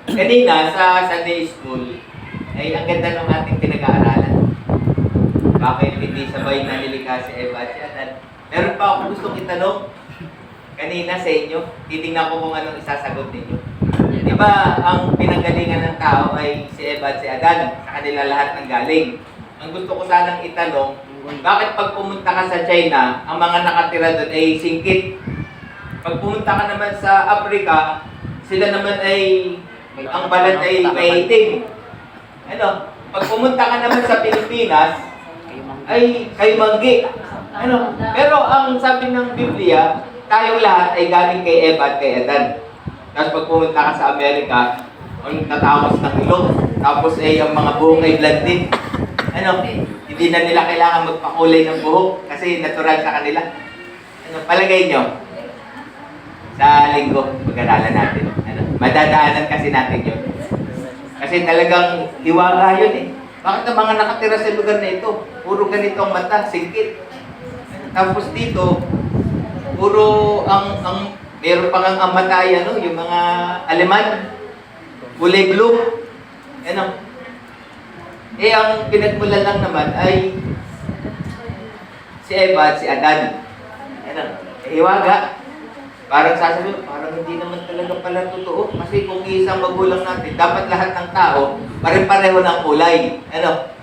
Kanina sa Sunday School, ay ang ganda ng ating pinag-aaralan. Bakit hindi sabay nalilikha si Eva at si Adan? Meron pa ako gustong itanong kanina sa inyo. Titingnan ko kung anong isasagot ninyo. Di ba ang pinanggalingan ng tao ay si Eva at si Adan? Sa kanila lahat ng galing. Ang gusto ko sanang itanong, bakit pag pumunta ka sa China, ang mga nakatira doon ay singkit? Pag pumunta ka naman sa Africa, sila naman ay, ang balat ay maitim. Ano? Pag pumunta ka naman sa Pilipinas, ay kaymanggi. Ano? Pero ang sabi ng Biblia, tayong lahat ay galing kay Eva at kay Adan. Tapos pag pumunta ka sa Amerika, ang tatapos ng ilong. Tapos ay ang mga buhok ay blondin. Ano? Hindi na nila kailangan magpakulay ng buhok kasi natural sa kanila. Ano? Palagay nyo? Sa linggo, pag-aralan natin. Ano? Madadaanan kasi natin yun. Kasi talagang hiwaga yun eh. Bakit ang mga nakatira sa lugar na ito? Puro ganito ang mata, singkit. Tapos dito, puro meron pang ang mata ay ano, yung mga Aleman, kulay blue. Ano? Eh, ang pinagmulan lang naman ay si Eva at si Adan. Ano? Hiwaga. Parang sasabihin, parang hindi naman talaga pala totoo. Kasi kung isang magulang natin, dapat lahat ng tao, pare-pareho ng kulay. Ano?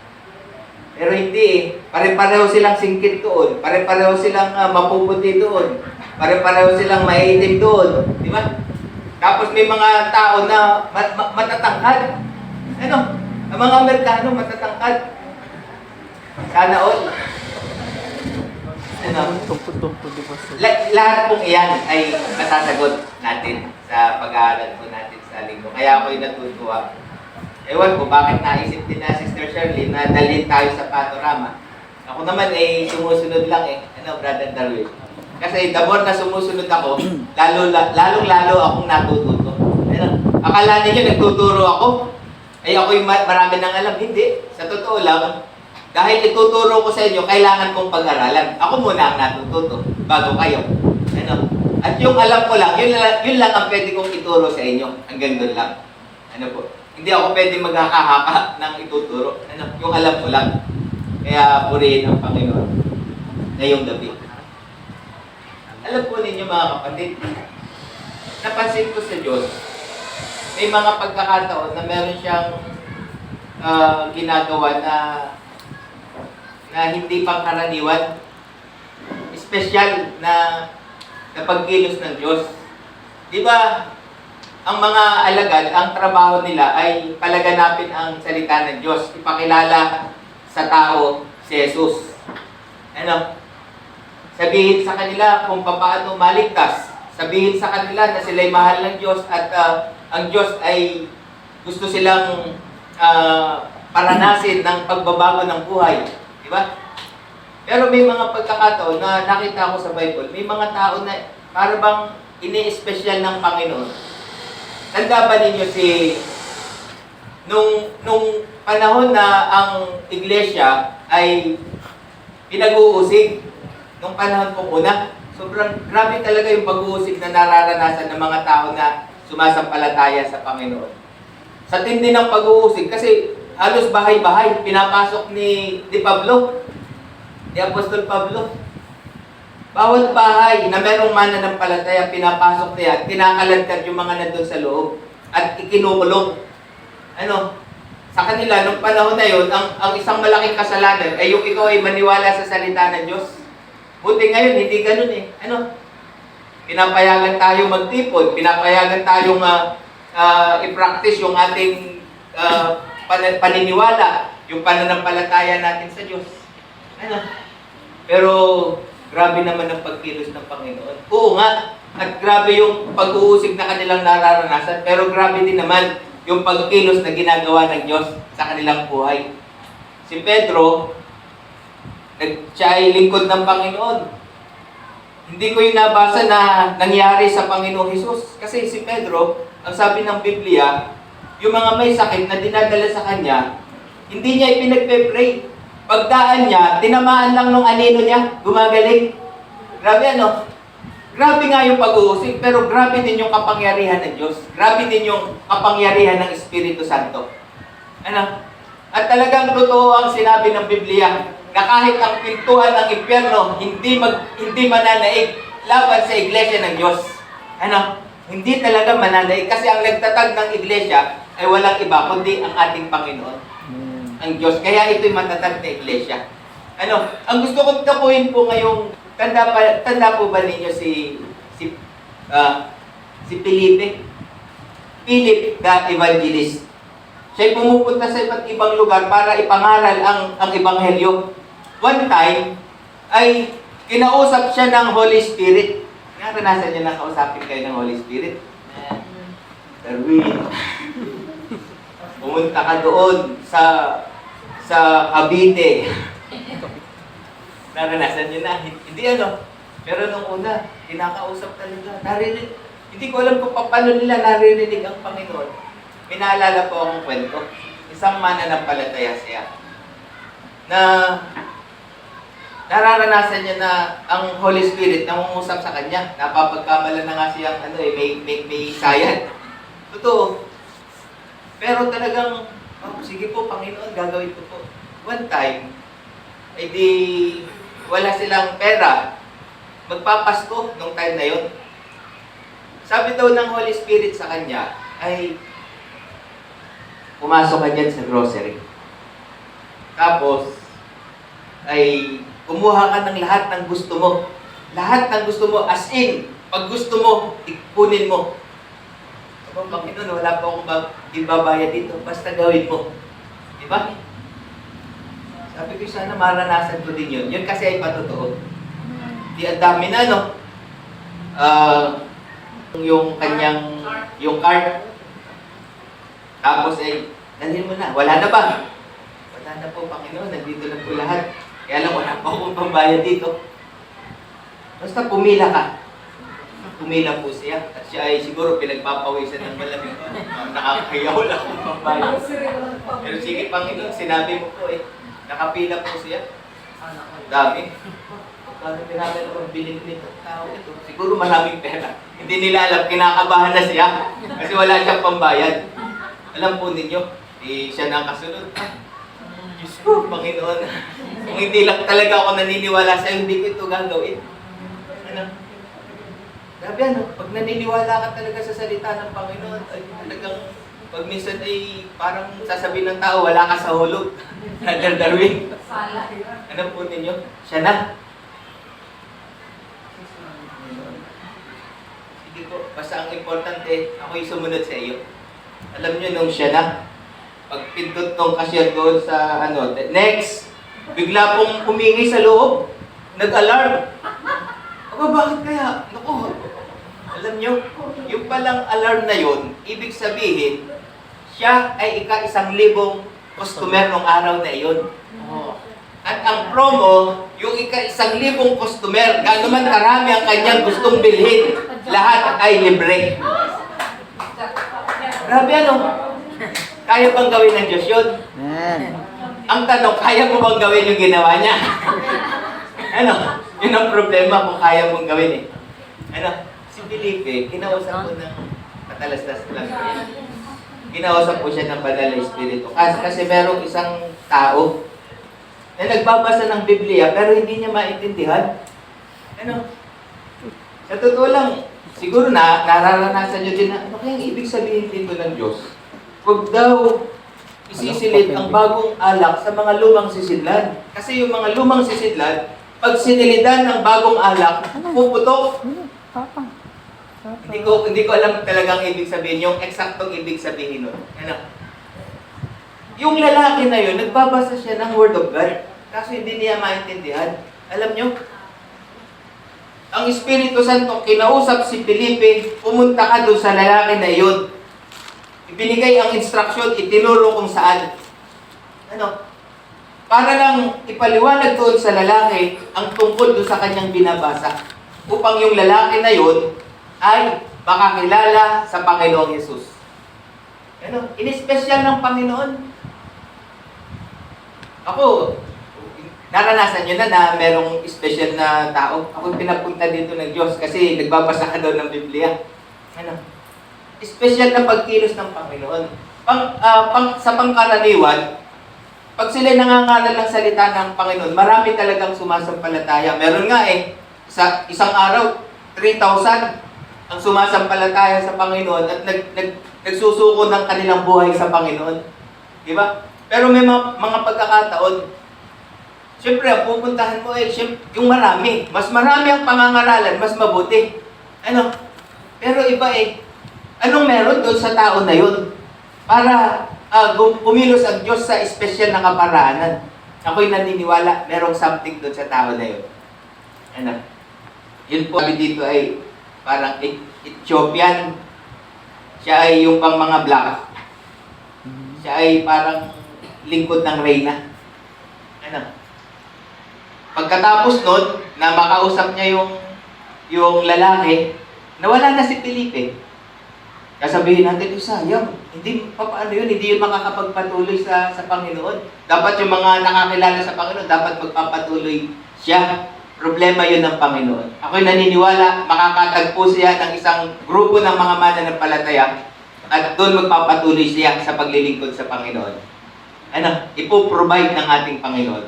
Pero hindi eh. Pare-pareho silang singkit doon. Pare-pareho silang mapuputi doon. Pare-pareho silang maitim doon. Di ba? Tapos may mga tao na matatangkad. Ano? Ang mga Amerikano matatangkad. Sana all. Ano? Lahat pong iyan ay masasagot natin sa pag-aaral po natin sa linggo. Kaya ako'y natutuwa. Ewan ko, bakit naisip din na Sister Shirley na dalhin tayo sa panorama. Ako naman ay sumusunod lang eh. Ano, Brother Darwin? Kasi the more na sumusunod ako, lalong-lalo akong natututo. Ano? Akala ninyo nagtuturo ako? Ay ako'y marami nang alam. Hindi. Sa totoo lang, dahil ituturo ko sa inyo, kailangan kong pag-aralan. Ako muna ang natututo, bago kayo. Ano? At yung alam ko lang, yun lang ang pwede kong ituro sa inyo. Hanggang doon lang. Ano po? Hindi ako pwede maghahaka ng ituturo. Ano? Yung alam ko lang. Kaya purihin ang Panginoon ngayong gabi. Alam po ninyo mga kapatid, napansin ko sa Diyos, may mga pagkakataon na meron siyang ginagawa na hindi pangkaraniwan, espesyal na pagkilos ng Diyos. Di ba, ang mga alagad, ang trabaho nila ay palaganapin ang salita ng Diyos, ipakilala sa tao si Jesus. Ano? Sabihin sa kanila kung paano maligtas. Sabihin sa kanila na sila'y mahal ng Diyos at ang Diyos ay gusto silang paranasin ng pagbabago ng buhay. Diba? Pero may mga pagkakataon na nakita ko sa Bible, may mga tao na para bang ini-espesyal ng Panginoon. Tanda ba ninyo nung panahon na ang iglesia ay pinag-uusig, nung panahon pong una, sobrang grabe talaga yung pag-uusig na nararanasan ng mga tao na sumasampalataya sa Panginoon. Sa tindi ng pag-uusig, kasi halos bahay-bahay, pinapasok ni Pablo, ni Apostol Pablo. Bawat bahay na merong mananampalataya, pinapasok niya at kinakaladkad yung mga nandun sa loob at ikinukulong. Ano? Sa kanila, nung panahon na yun, ang isang malaking kasalanan ay yung ikaw ay maniwala sa salita ng Diyos. Buti ngayon, hindi ganun eh. Ano? Pinapayagan tayo magtipon, pinapayagan tayong i-practice yung ating paniniwala, yung pananampalataya natin sa Diyos. Ano? Pero grabe naman ang pagkilos ng Panginoon. Oo nga, at grabe yung pag-uusig na kanilang nararanasan, pero grabe din naman yung pagkilos na ginagawa ng Diyos sa kanilang buhay. Si Pedro, siya ay lingkod ng Panginoon. Hindi ko yung nabasa na nangyari sa Panginoong Hesus. Kasi si Pedro, ang sabi ng Biblia, yung mga may sakit na dinadala sa kanya, hindi niya ipinagpe-pray. Pagdaan niya, tinamaan lang nung anino niya, gumagaling. Grabe ano? Grabe nga yung pag-uusig, pero grabe din yung kapangyarihan ng Diyos. Grabe din yung kapangyarihan ng Espiritu Santo. Ano? At talagang totoo ang sinabi ng Biblia na kahit ang pintuan ng impyerno hindi mananaig laban sa iglesia ng Diyos. Ano? Hindi talaga mananaig kasi ang nagtatag ng iglesia ay walang iba kundi ang ating Panginoon, ang Diyos. Kaya ito'y matatag na iglesia. Ano? Ang gusto kong takuhin po ngayong tanda po ba ninyo si Felipe? Philip the Evangelist. Siya'y pumupunta sa iba't ibang lugar para ipangaral ang Ebanghelyo. One time, ay kinausap siya ng Holy Spirit. Naranasan niya na kausapin kayo ng Holy Spirit? Darwin, pumunta ka doon sa Cavite. Naranasan niyo na? Hindi ano. Pero nung una, kinakausap talaga. Hindi ko alam kung paano nila naririnig ang Panginoon. Pinaalala po akong kwento. Isang mananampalataya siya na nararanasan niya na ang Holy Spirit nangungusap sa kanya. Napapagkamala na nga siyang may sayad. Totoo. Pero talagang, sige po Panginoon, gagawin ko po. One time, ay di wala silang pera. Magpapasko nung time na yon. Sabi daw ng Holy Spirit sa kanya, ay pumasok ka dyan sa grocery. Tapos, ay kumuha ka ng lahat ng gusto mo. Lahat ng gusto mo, as in, pag gusto mo, ipunin mo. Sabi, Panginoon, wala pa akong ibabayad dito. Basta gawin mo. Diba? Sabi ko, sana maranasan ko din yun. Yun kasi ay patotoo. Di ang dami na, no? Yung card. Tapos dalhin mo na. Wala na ba? Wala na po, Panginoon. Nandito na po lahat. Kaya lang, wala pa akong pambayad dito. Basta pumila ka. Pumila po siya. At siya ay siguro pinagpapawisan ng malamig. Nakakahiya, wala akong pambayad. Pero sige, Panginoon, sinabi mo po nakapila po siya. Dami. Kaya pinagano ang bilhin nito. Tao ito. Siguro maraming pera. Hindi nila alam, kinakabahan na siya. Kasi wala siyang pambayad. Alam po ninyo, siya na kasunod. Diyos ko, Panginoon. Kung hindi lang talaga ako naniniwala sa'yo, hindi ko ito gagawin. Ano? Grabe ano, pag naniniwala ka talaga sa salita ng Panginoon, ay talagang, pag minsan ay parang sasabihin ng tao, wala ka sa hulog. Darwin. Ano po ninyo? Siya na. Sige po, basta ang importante, ako'y sumunod sa iyo. Alam niyo nung siya na, pagpindot nung cashier doon sa next, bigla pong humingi sa loob, nag-alarm. Aba, bakit kaya? Naku, alam niyo, yung palang alarm na yun, ibig sabihin, siya ay ika-1,000 customer nung araw na iyon. At ang promo, yung ika-1,000 customer, gaano man karami ang kanyang gustong bilhin, lahat ay libre. Grabe ano? Kaya bang gawin ng Diyos yun? Ang tanong, kaya mo bang gawin yung ginawa niya? Ano? Yun ang problema kung kaya mong gawin Ano? Si Felipe, kinausap ko ng matalastas lang. Kinausap ko siya ng banal na espiritu. Kasi merong isang tao na nagbabasa ng Biblia pero hindi niya maintindihan. Ano? Sa totoo lang, siguro nararanasan niyo din na, ano kayang ibig sabihin dito ng Diyos? Huwag daw isisilid ang bagong alak sa mga lumang sisidlan. Kasi yung mga lumang sisidlan, pag sinilidan ng bagong alak, puputok. Hindi ko alam talagang ibig sabihin, yung eksaktong ibig sabihin nun. Ano? Yung lalaki na yun, nagbabasa siya ng Word of God. Kaso hindi niya maintindihan. Alam nyo, ang Espiritu Santo kinausap si Felipe, pumunta ka doon sa lalaki na yun. Ibinigay ang instruction, itinuro kung saan. Ano? Para lang ipaliwanag doon sa lalaki ang tungkol doon sa kanyang binabasa. Upang yung lalaki na yun ay makakilala sa Panginoong Yesus. In-special ng Panginoon. Ako, Naranasan nyo na merong special na tao. Ako pinapunta dito ng Diyos kasi nagbabasa ka daw ng Biblia. Ano? Special na pagkilos ng Panginoon. Sa pangkaraniwan, pag sila nangangaral ng salita ng Panginoon, marami talagang sumasampalataya. Meron nga sa isang araw, 3,000 ang sumasampalataya sa Panginoon at nagsusuko ng kanilang buhay sa Panginoon. Di ba? Pero may mga pagkakataon, siyempre, ang pupuntahan mo yung marami. Mas marami ang pangangaralan, mas mabuti. Ano? Pero iba anong meron doon sa tao na yun? Para kumilos ang Diyos sa espesyal na kaparaanan. Ako'y naniniwala, merong something doon sa tao na yun. Ano? Yun po, sabi dito ay parang Ethiopian. Siya ay yung pang mga black. Siya ay parang lingkod ng reyna. Ano? Pagkatapos nun, na makausap niya yung lalaki, nawala na si Felipe. Kasabihin natin, sayang, paano yun? Hindi yun makakapagpatuloy sa Panginoon. Dapat yung mga nakakilala sa Panginoon, dapat magpapatuloy siya. Problema yun ng Panginoon. Ako'y naniniwala, makakatagpo siya ng isang grupo ng mga mananampalataya at doon magpapatuloy siya sa paglilingkod sa Panginoon. Ano? Ipoprovide ng ating Panginoon.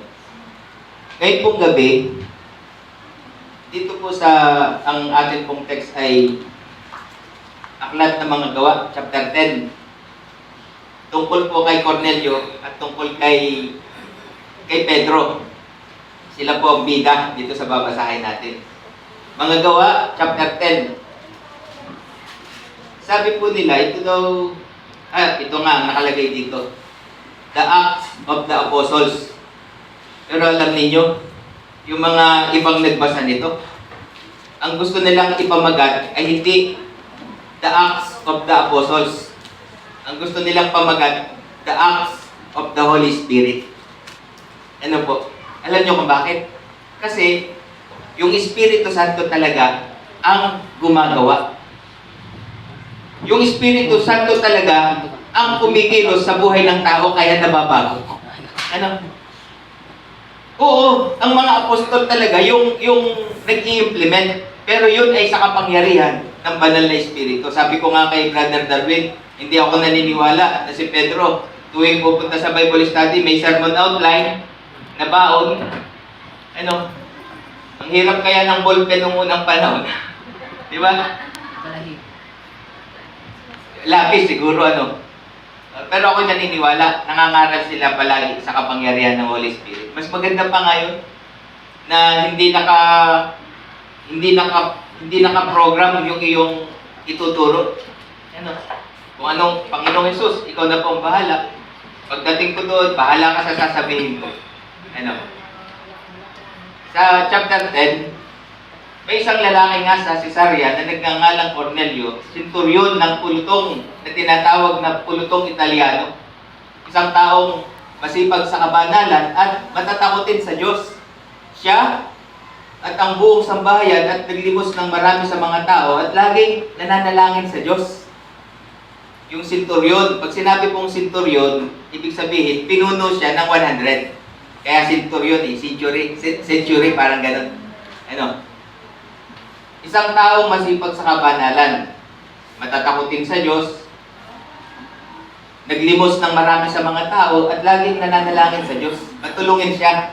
Ngayon pong gabi, dito po ang ating pong text ay Aklat ng Mga Gawa, chapter 10. Tungkol po kay Cornelio at tungkol kay Pedro. Sila po ang bida dito sa babasahin natin. Mga Gawa, chapter 10. Sabi po nila, ito nga ang nakalagay dito. The Acts of the Apostles. Pero alam niyo, yung mga ibang nagbasa nito, ang gusto nilang ipamagat ay hindi The Acts of the Apostles. Ang gusto nilang pamagat, The Acts of the Holy Spirit. Ano po? Alam niyo kung bakit? Kasi, yung Espiritu Santo talaga ang gumagawa. Yung Espiritu Santo talaga ang kumikilos sa buhay ng tao kaya nababago. Ano? Oo, ang mga apostol talaga yung nag-i-implement. Pero yun ay sa kapangyarihan ng banal na Espiritu. Sabi ko nga kay Brother Darwin, hindi ako naniniwala na si Pedro, tuwing pupunta sa Bible study, may sermon outline na baon. Ano? Ang hirap kaya ng ballpen nung unang panahon. Di ba? Lapis siguro, ano? Pero ako naniniwala, nangangaral sila palagi sa kapangyarihan ng Holy Spirit. Mas maganda pa ngayon na hindi naka-program yung iyong ituturo. Ano? Kung anong Panginoong Hesus, ikaw na po ang bahala. Pagdating ko doon, bahala ka sa sasabihin ko. Ano? Sa chapter 10, may isang lalaki nga sa Cesarea na nagngangalang Cornelio, centurion ng pulutong na tinatawag na pulutong Italiano. Isang taong masipag sa kabanalan at matatakotin sa Diyos. Siya at ang buong sambahayan at naglimos ng marami sa mga tao at laging nananalangin sa Diyos. Yung centurion, pag sinabi pong centurion, ibig sabihin, pinuno siya ng 100. Kaya centurion century, parang ganun. Ano? Isang taong masipag sa kabanalan, matatakotin sa Diyos, naglimos ng marami sa mga tao at laging nananalangin sa Diyos. Matulungin siya.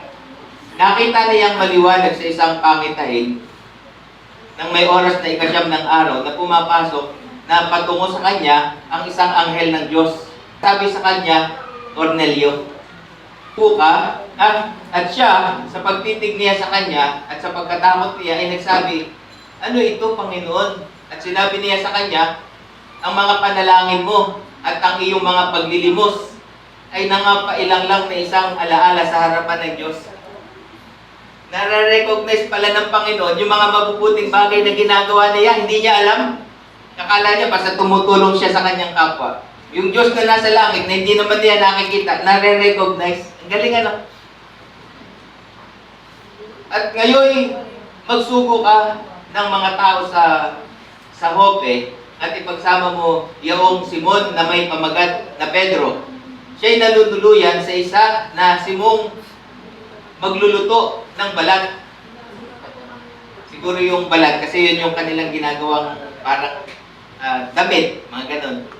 Nakita niyang maliwanag sa isang pangitain nang may oras na 9 ng araw na pumapasok na patungo sa kanya ang isang anghel ng Diyos. Sabi sa kanya, Cornelio, puka, at siya, sa pagtitig niya sa kanya at sa pagkatakot niya ay nagsabi, ano ito, Panginoon? At sinabi niya sa kanya, ang mga panalangin mo at ang iyong mga paglilimos ay nangapailang lang na isang alaala sa harapan ng Diyos. Nare-recognize pala ng Panginoon yung mga mabubuting bagay na ginagawa niya, hindi niya alam. Akala niya basta tumutulong siya sa kanyang kapwa. Yung Diyos na nasa langit na hindi naman niya nakikita, nare-recognize. Ang galing ano? At ngayon, magsugo ka ng mga tao sa Jope at ipagsama mo yung Simon na may pamagat na Pedro. Siya'y nalululuyan sa isa na Simong magluluto ng balat. Siguro yung balat, kasi yun yung kanilang ginagawang parang damit, mga ganon.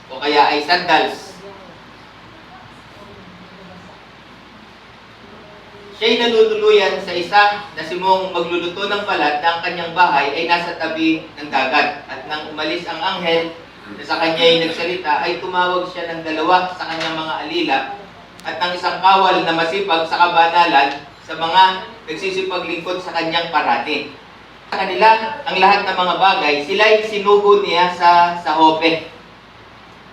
O kaya ay sandals. Siya'y nanunuluyan sa isa na simong magluluto ng balat na ang kanyang bahay ay nasa tabi ng dagat. At nang umalis ang anghel na sa kanya ay nagsalita, ay tumawag siya ng dalawa sa kanyang mga alila at ng isang kawal na masipag sa kabanalan sa mga nagsisipaglingkod sa kanyang parati. Sa kanila, ang lahat ng mga bagay, sila'y sinugo niya sa Jope.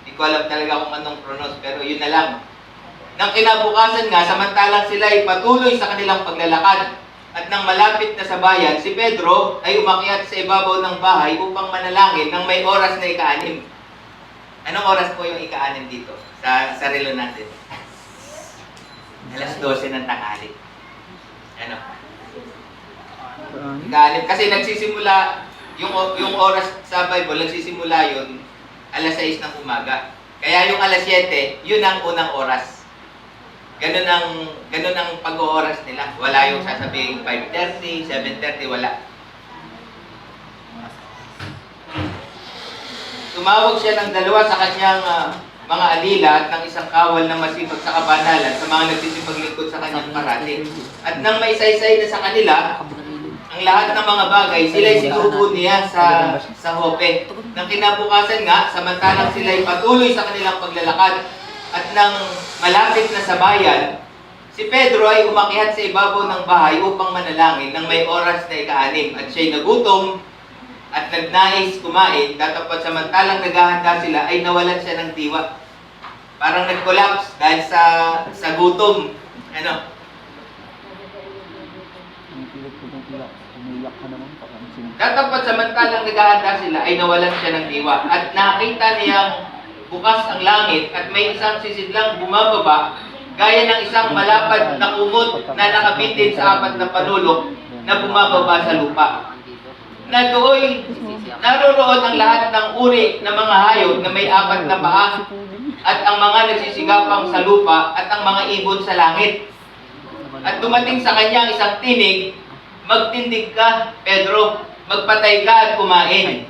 Hindi ko alam talaga kung anong pronounce, pero yun na lang. Nang kinabukasan nga, samantalang sila ay patuloy sa kanilang paglalakad at nang malapit na sa bayan, si Pedro ay umakyat sa ibabaw ng bahay upang manalangin nang may oras na ika-6. Anong oras po yung ika-6 dito sa relo natin? Alas 12 ng tanghali. Ano? Ika-6. Kasi nagsisimula, yung oras sa Bible, nagsisimula yun alas 6 ng umaga. Kaya yung alas 7, yun ang unang oras. Ganun ang pag-ooras nila. Wala yung sasabihin 5:30, 7:30, wala. Tumawag siya ng dalawa sa kanyang mga alila at ng isang kawal na masipag sa kabanalan sa mga nagsisipaglingkod sa kanyang parati. At nang maisaysay na sa kanila ang lahat ng mga bagay, sila'y sinubo niya sa Jope. Nang kinabukasan nga, samantalang sila'y patuloy sa kanilang paglalakad, at nang malapit na sa bayan, si Pedro ay umakyat sa ibabaw ng bahay upang manalangin nang may oras na ika-6. At siya'y nagutom at nagnais kumain, tatapat samantalang naghahanda sila ay nawalan siya ng diwa. Parang nag-collapse dahil sa gutom. Ano? Tatapat samantalang naghahanda sila ay nawalan siya ng diwa. At nakita niyang bukas ang langit at may isang sisidlang bumababa gaya ng isang malapad na kumot na nakabitin sa 4 na panulok na bumababa sa lupa. Na do'y naroroon ang lahat ng uri ng mga hayop na may 4 na paa at ang mga nagsisigapang sa lupa at ang mga ibon sa langit. At dumating sa kanya ang isang tinig, "Magtindig ka, Pedro, magpatay ka at kumain."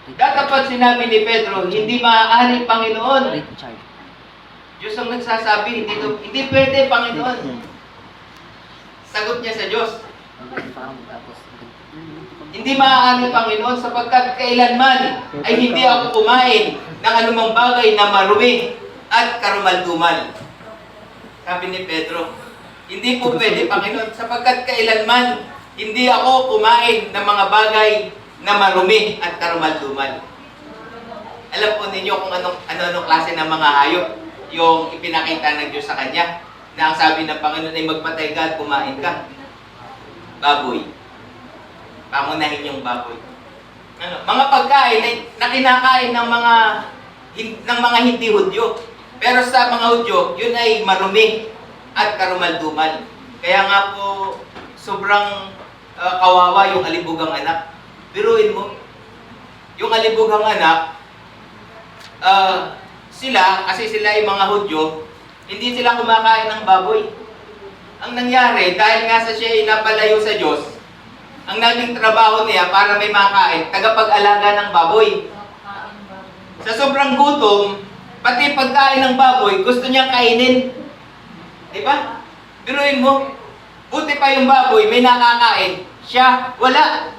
Datapat sinabi ni Pedro, "Hindi maaari, Panginoon." Diyos ang nagsasabi, hindi pwede, Panginoon. Sagot niya sa Diyos, "Hindi maaari, Panginoon, sapagkat kailanman ay hindi ako kumain ng anumang bagay na marumi at karumaldumal." Sabi ni Pedro, "Hindi po pwede, Panginoon, sapagkat kailanman hindi ako kumain ng mga bagay na marumi at karumal-dumal." Alam po ninyo kung anong klase ng mga hayop yung ipinakita ng Diyos sa kanya, na ang sabi ng Panginoon ay magpatay ka at kumain ka. Baboy. Pangunahin yung baboy. Mga pagkain na kinakain ng mga hindi Hudyo. Pero sa mga Hudyo, yun ay marumi at karumal-dumal. Kaya nga po, sobrang kawawa yung alibugang anak. Biruin mo, yung alibughang anak, kasi sila ay mga Hudyo, hindi sila kumakain ng baboy. Ang nangyari, dahil nga sa siya ay napalayo sa Diyos, ang naging trabaho niya para may makain, tagapag-alaga ng baboy. Sa sobrang gutom, pati pagkain ng baboy, gusto niyang kainin. Di ba? Biruin mo, buti pa yung baboy, may nakakain. Siya, wala.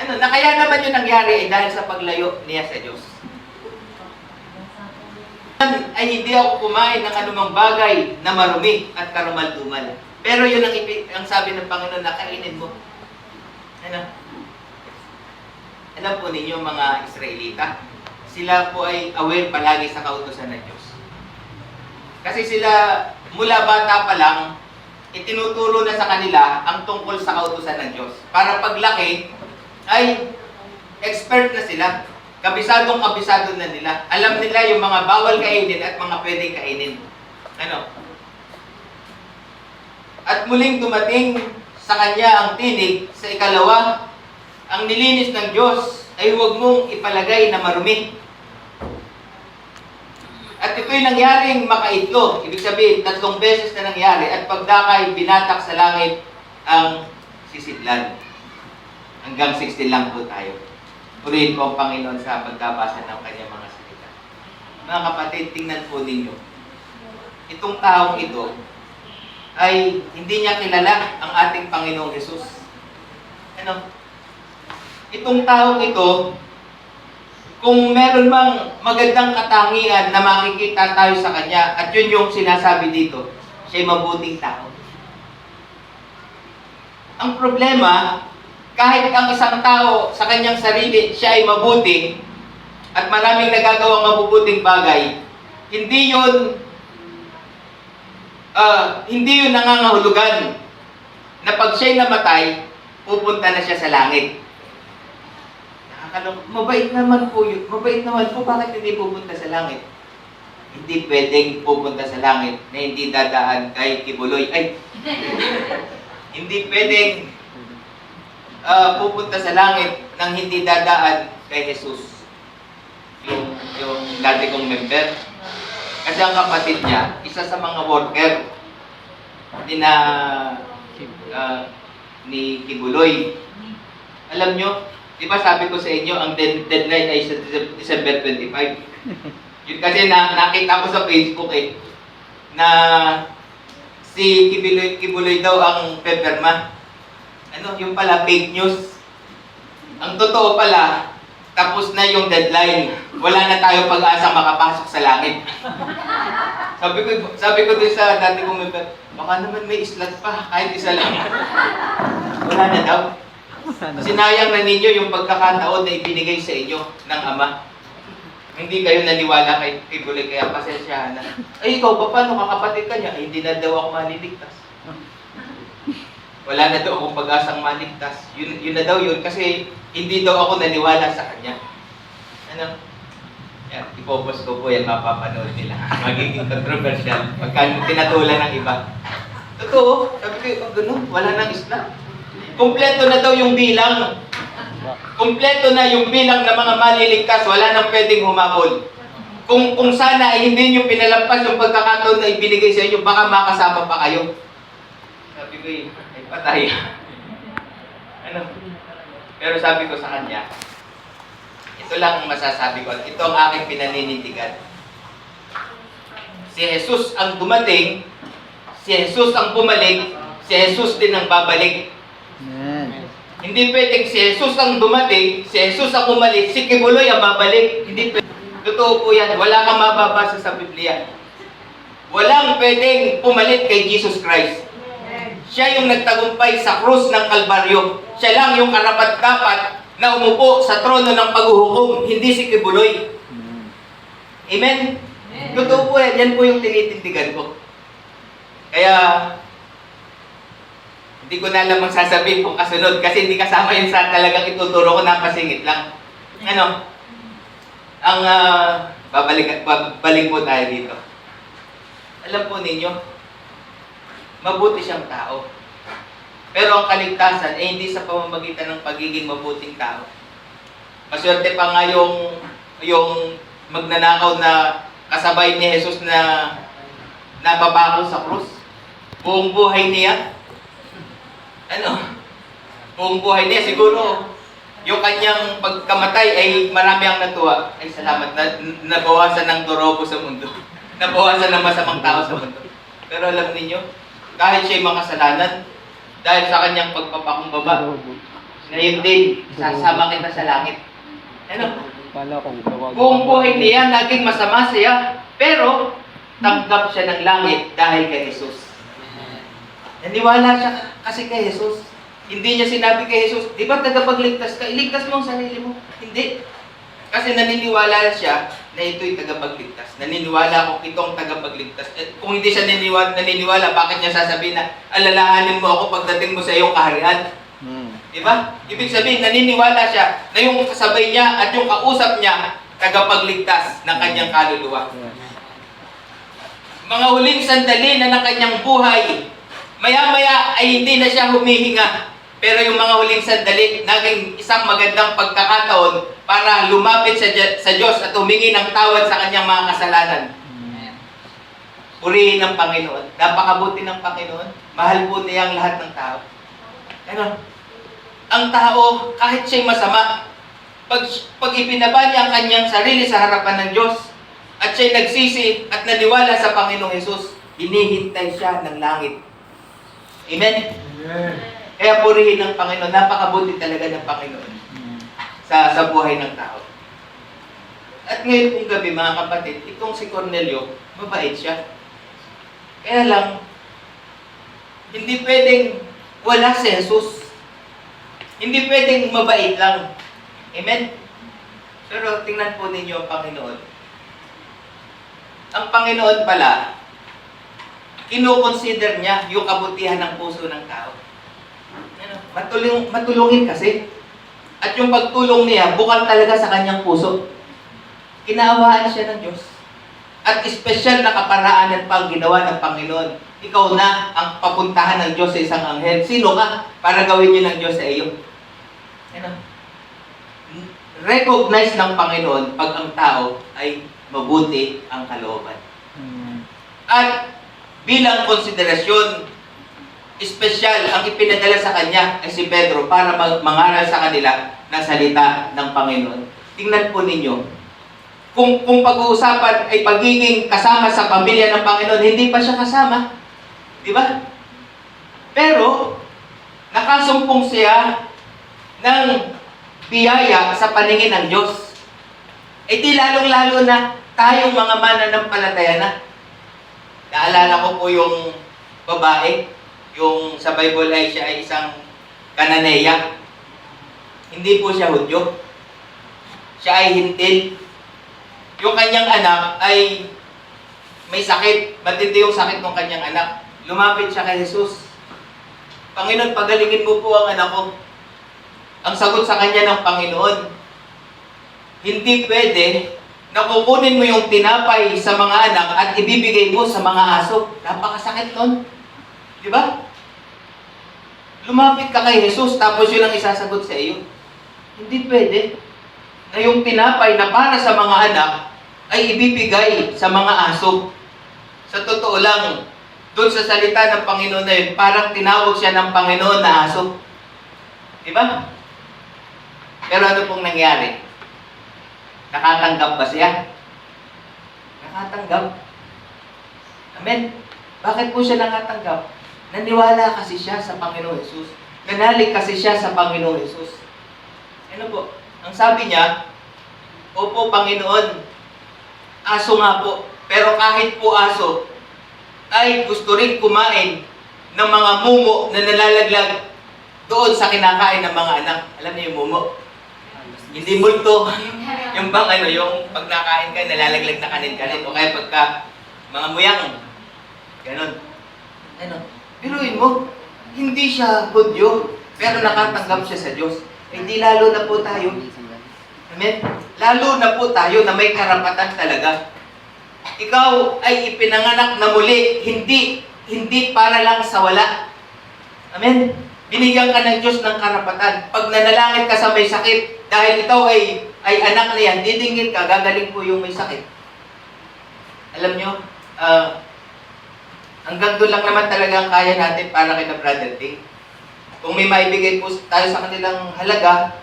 Na kaya naman yung nangyari ay dahil sa paglayo niya sa Diyos. Ay hindi ako kumain ng anumang bagay na marumi at karumal-dumal. Pero yun ang sabi ng Panginoon na kainin mo. Alam po ninyo mga Israelita, sila po ay aware palagi sa kautusan ng Diyos. Kasi sila mula bata pa lang, itinuturo na sa kanila ang tungkol sa kautusan ng Diyos. Para paglaki, ay expert na sila. Kabisado na nila. Alam nila yung mga bawal kainin at mga pwedeng kainin. At muling dumating sa kanya ang tinig sa ikalawa, ang nilinis ng Diyos ay huwag mong ipalagay na marumi. At At ito'y nangyaring makaitlog. Ibig sabihin, 3 beses na nangyari. At pagdakay, binatak sa langit ang sisidlan. Hanggang 16 lang po tayo. Purihin po ang Panginoon sa pagkabasa ng kanyang mga salita. Mga kapatid, tingnan po ninyo. Itong taong ito ay hindi niya kilala ang ating Panginoong Jesus. Ano? Itong taong ito, kung meron mang magandang katangian na makikita tayo sa kanya, at yun yung sinasabi dito, siya'y mabuting tao. Ang problema, kahit ang isang tao sa kanyang sarili, siya ay mabuti, at maraming nagagawang mabubuting bagay, hindi yun nangangahulugan na pag siya'y namatay, pupunta na siya sa langit. Mabait naman po yun. Mabait naman po, bakit hindi pupunta sa langit? Hindi pwedeng pupunta sa langit na hindi dadaan kay Kibuloy. Ay! Hindi pwedeng pupunta sa langit nang hindi dadaan kay Jesus. Yung dati kong member. Kasi ang kapatid niya, isa sa mga worker ni Kibuloy. Alam nyo, di ba sabi ko sa inyo, ang deadline ay sa December 25. Yun kasi nakita ko sa Facebook na si Kibuloy daw ang pepperma. Yung pala fake news. Ang totoo pala, tapos na yung deadline. Wala na tayo pag-asa makapasok sa langit. Sabi ko din sa dati kong member, baka naman may slot pa, kahit isa lang. Wala na daw. Sinayang na ninyo yung pagkakataon na ibinigay sa inyo ng Ama. Hindi kayo naniwala kay Kibuloy, kaya pasensyahan na. Ay, ikaw pa paano? Kakapatid ka niya? Ay, hindi na daw ako maliligtas. Wala na daw akong pag-asang maligtas. Yun na daw yun, kasi hindi daw ako naniwala sa kanya. Yan, ipopos ko po yan, mapapanood nila. Magiging controversial pagka tinatulan ng iba. Totoo, sabi ko, ganun, wala nang Islam. Kompleto na daw yung bilang. Kompleto na yung bilang ng mga maliligtas, wala nang pwedeng humabol. Kung sana ay hindi nyo pinalampas yung pagkakataon na ibinigay sa inyo, baka makasama pa kayo. Sabi ko, ay patay. Pero sabi ko sa kanya, ito lang ang masasabi ko. Ito ang aking pinaninindigan. Si Jesus ang dumating, si Jesus ang bumalik, si Jesus din ang babalik. Hindi pwedeng si Jesus ang dumating, si Jesus ang umalis, si Kibuloy ang babalik. Hindi pwedeng. Totoo po yan. Wala kang mababasa sa Biblia. Walang pwedeng pumalit kay Jesus Christ. Siya yung nagtagumpay sa krus ng Kalbaryo. Siya lang yung karapat-dapat na umupo sa trono ng paghuhukom, hindi si Kibuloy. Amen? Totoo po yan. Yan po yung tinitindigan ko. Kaya, hindi ko na alam sasabihin kung kasunod kasi hindi kasama yun sa talagang ituturo ko, napasingit lang. Babalik po tayo dito. Alam po ninyo, mabuti siyang tao. Pero ang kaligtasan ay hindi sa pamamagitan ng pagiging mabuting tao. Maswerte pa nga yung magnanakaw na kasabay ni Jesus na nababako sa krus. Buong buhay niya. Buong buhay niya. Siguro, yung kanyang pagkamatay ay marami ang natuwa. Ay salamat, nabawasan ng dorobo sa mundo. Nabawasan ng masamang tao sa mundo. Pero alam niyo, kahit siya'y makasalanan, dahil sa kanyang pagpapakumbaba, ngayon din, sasama kita sa langit. Buong buhay niya, naging masama siya, pero tanggap siya ng langit dahil kay Jesus. Naniwala siya kasi kay Jesus. Hindi niya sinabi kay Jesus, di ba tagapagligtas ka? Iligtas mo ang sarili mo. Hindi. Kasi naniniwala siya na ito'y tagapagligtas. Naniniwala kung itong tagapagligtas. At kung hindi siya naniniwala, bakit niya sasabihin na alalahanin mo ako pagdating mo sa iyong kaharian? Di ba? Ibig sabihin, naniniwala siya na yung kasabay niya at yung kausap niya tagapagligtas ng kanyang kaluluwa. Mga huling sandali na ng kanyang buhay, maya-maya ay hindi na siya humihinga. Pero yung mga huling sandali, naging isang magandang pagkakataon para lumapit sa Diyos at humingi ng tawad sa kanyang mga kasalanan. Purihin ng Panginoon. Napakabuti ng Panginoon. Mahal po niya ang lahat ng tao. Ano? Ang tao, kahit siya'y masama, pag ipinaba niya ang kanyang sarili sa harapan ng Diyos, at siya'y nagsisi at naniwala sa Panginoong Hesus, hinihintay siya ng langit. Amen? Amen. Kaya purihin ng Panginoon. Napakabuti talaga ng Panginoon sa buhay ng tao. At ngayon pong gabi, mga kapatid, itong si Cornelio, mabait siya. Kaya lang, hindi pwedeng wala si Jesus. Hindi pwedeng mabait lang. Amen? Pero tingnan po ninyo ang Panginoon. Ang Panginoon pala, kino-consider niya yung kabutihan ng puso ng tao. Matulungin kasi. At yung pagtulong niya, bukal talaga sa kanyang puso. Kinaawaan siya ng Diyos. At espesyal na kaparaanan pa ang ginawa ng Panginoon. Ikaw na ang papuntahan ng Diyos sa isang anghel. Sino ka para gawin niyo ng Diyos sa iyo? Recognize ng Panginoon pag ang tao ay mabuti ang kalooban. At bilang konsiderasyon, espesyal ang ipinadala sa kanya ay si Pedro para mangaral sa kanila ng salita ng Panginoon. Tingnan po ninyo, kung pag-uusapan ay pagiging kasama sa pamilya ng Panginoon, hindi pa siya kasama. Di ba? Pero, nakasumpong siya ng biyaya sa paningin ng Diyos. E di lalong-lalo na tayong mga mananampalataya na. Naalala ko po yung babae, yung sa Bible ay siya ay isang Kananeya. Hindi po siya Hudyo. Siya ay Hintil. Yung kanyang anak ay may sakit. Matindi yung sakit ng kanyang anak. Lumapit siya kay Jesus. Panginoon, pagalingin mo po ang anak ko. Ang sagot sa kanya ng Panginoon, hindi pwede na kukunin mo yung tinapay sa mga anak at ibibigay mo sa mga aso. Napakasakit nun. Di ba? Lumapit ka kay Jesus, tapos yun ang isasagot sa iyo. Hindi pwede na yung tinapay na para sa mga anak ay ibibigay sa mga aso. Sa totoo lang, doon sa salita ng Panginoon na yun, parang tinawag siya ng Panginoon na aso. Di ba? Pero ano pong nangyari? Nakatanggap ba siya? Nakatanggap. Amen? Bakit po siya nakatanggap? Naniwala kasi siya sa Panginoong Hesus. Nanalig kasi siya sa Panginoong Hesus. Ano po? Ang sabi niya, opo, Panginoon, aso nga po. Pero kahit po aso, ay gusto rin kumain ng mga mumo na nalalaglag doon sa kinakain ng mga anak. Alam niyo yung mumo? Hindi multo. Yung bang ano, yung pag nakain ka, nalalaglag na kanin-kanin. O kaya pagka mga muyang. Ganon. Ano? Biruin mo, hindi siya Hudyo, pero nakatanggap siya sa Diyos. Hindi lalo na po tayo. Amen? Lalo na po tayo na may karapatan talaga. Ikaw ay ipinanganak na muli, hindi para lang sa wala. Amen? Binigyan ka ng Diyos ng karapatan. Pag nanalangin ka sa may sakit, dahil ikaw ay anak niya, didingin ka, gagaling po yung may sakit. Alam nyo, hanggang doon lang naman talaga ang kaya natin para kay Brother Ting. Kung may maibigay po tayo sa kanilang halaga,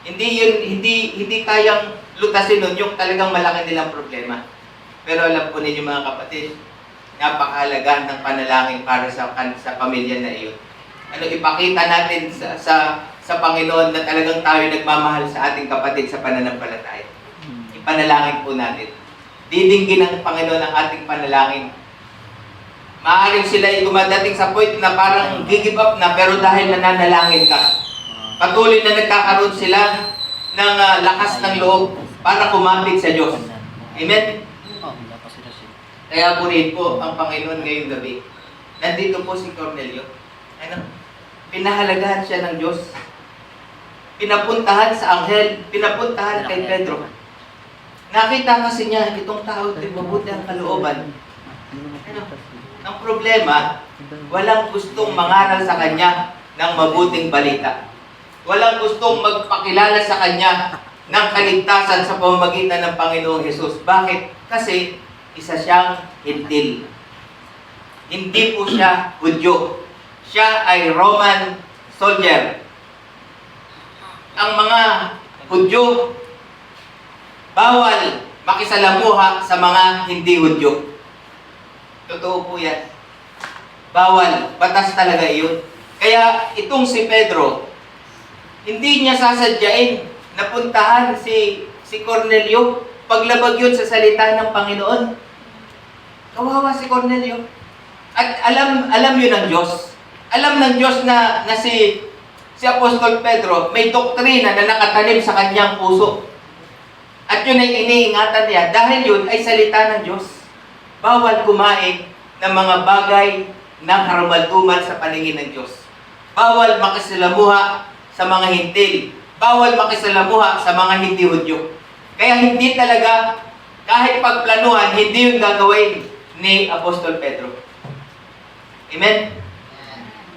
hindi kayang lutasin nun yung talagang malaki nilang problema. Pero alam po ninyo mga kapatid, napakahalaga ng panalangin para sa pamilya na iyon. Ano, ipakita natin sa Panginoon na talagang tayo nagmamahal sa ating kapatid sa pananampalataya. Ipanalangin po natin. Didinggin ng Panginoon ang ating panalangin. Maaaring sila ay dumadating sa point na parang give up na, pero dahil nananalangin ka, patuloy na nagkakaroon sila ng lakas ng loob para kumapit sa Diyos. Amen? Kaya purihin po ang Panginoon ngayong gabi. Nandito po si Cornelio. Pinahalagahan siya ng Diyos. Pinapuntahan sa anghel. Pinapuntahan kay Pedro. Nakita kasi niya, itong tao, mabuti ang kalooban. Ang problema, walang gustong mangaral sa kanya ng mabuting balita. Walang gustong magpakilala sa kanya ng kaligtasan sa pamamagitan ng Panginoong Hesus. Bakit? Kasi isa siyang hintil. hindi po siya Hudyo. Siya ay Roman soldier. Ang mga Hudyo, bawal makisalamuha sa mga hindi Hudyo. Totoo po yan. Bawal. Batas talaga iyon. Kaya itong si Pedro, hindi niya sasadyain na puntahan si Cornelio. Paglabag yun sa salita ng Panginoon. Kawawa si Cornelio. At alam yun ng Diyos. Alam ng Diyos na si Apostol Pedro may doktrina na nakatanim sa kanyang puso. At yun ay iniingatan niya dahil yun ay salita ng Diyos. Bawal kumain ng mga bagay na karumal-dumal sa paningin ng Diyos. Bawal makisalamuha sa mga hintil. Bawal makisalamuha sa mga hindi Hudyo. Kaya hindi talaga, kahit pagplanuhan, hindi yung gagawin ni Apostol Pedro. Amen?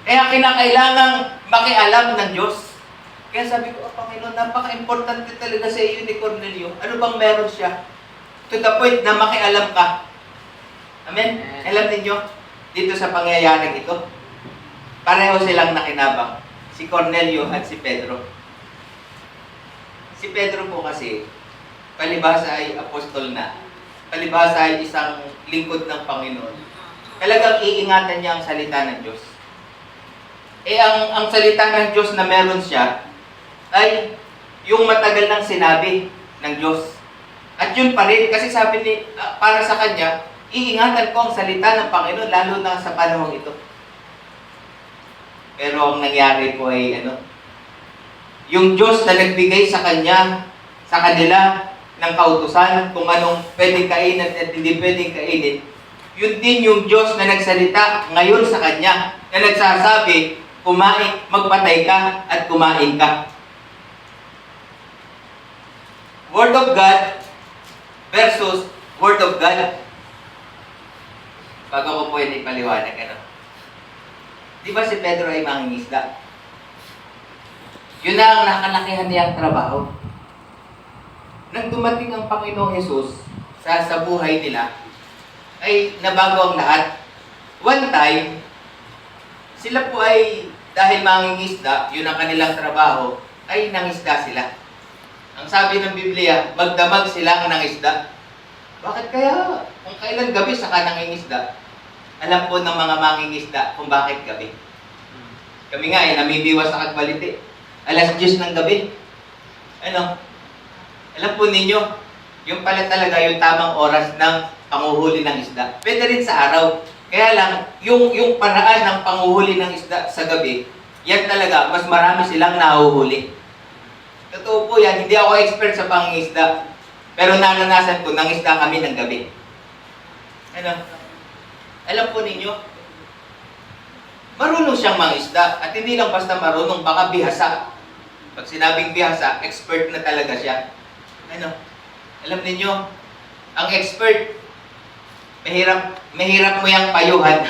Kaya kinakailangang makialam ng Diyos. Kaya sabi ko, Panginoon, napaka-importante talaga sa iyo ni Cornelio. Ano bang meron siya? To the point na makialam ka. Amen? Alam ninyo, dito sa pangyayaring ito, pareho silang nakinabang. Si Cornelio at si Pedro. Si Pedro po kasi, palibhasa ay apostol na. Palibhasa ay isang lingkod ng Panginoon. Talagang iingatan niya ang salita ng Diyos. Ang salita ng Diyos na meron siya ay yung matagal nang sinabi ng Diyos. At yun pa rin, kasi sabi para sa kanya, iingatan ko ang salita ng Panginoon, lalo na sa panahong ito. Pero ang nangyari po ay yung Diyos na nagbigay sa kanila ng kautusan kung anong pwedeng kainin at hindi pwedeng kainin, yun din yung Diyos na nagsalita ngayon sa kanya, na nagsasabi, magpatay ka at kumain ka. Word of God versus Word of God. Bago ko po yun ipaliwanag, di ba si Pedro ay mangingisda? Yun na ang nakalakihan niyang trabaho. Nang dumating ang Panginoong Jesus sa buhay nila, ay nabago ang lahat. One time, sila po ay, dahil mangingisda, yun ang kanilang trabaho, ay nangisda sila. Ang sabi ng Biblia, magdamag sila ng isda. Bakit kaya? Kung kailan gabi saka nangingisda, alam po ng mga mangingisda kung bakit gabi. Kami nga namibiwas sa Kagbalite. 10:00 ng gabi. Alam po ninyo, yung pala talaga yung tamang oras ng panguhuli ng isda. Pwede rin sa araw. Kaya lang, yung paraan ng panguhuli ng isda sa gabi, yan talaga, mas marami silang nahuhuli. Totoo po yan, hindi ako expert sa pangingisda. Pero naranasan ko, nangisda kami ng gabi. Alam po ninyo, marunong siyang mangisda. At hindi lang basta marunong, baka bihasa. Pag sinabing bihasa, expert na talaga siya. Alam ninyo, ang expert, mahirap mo yung payuhan.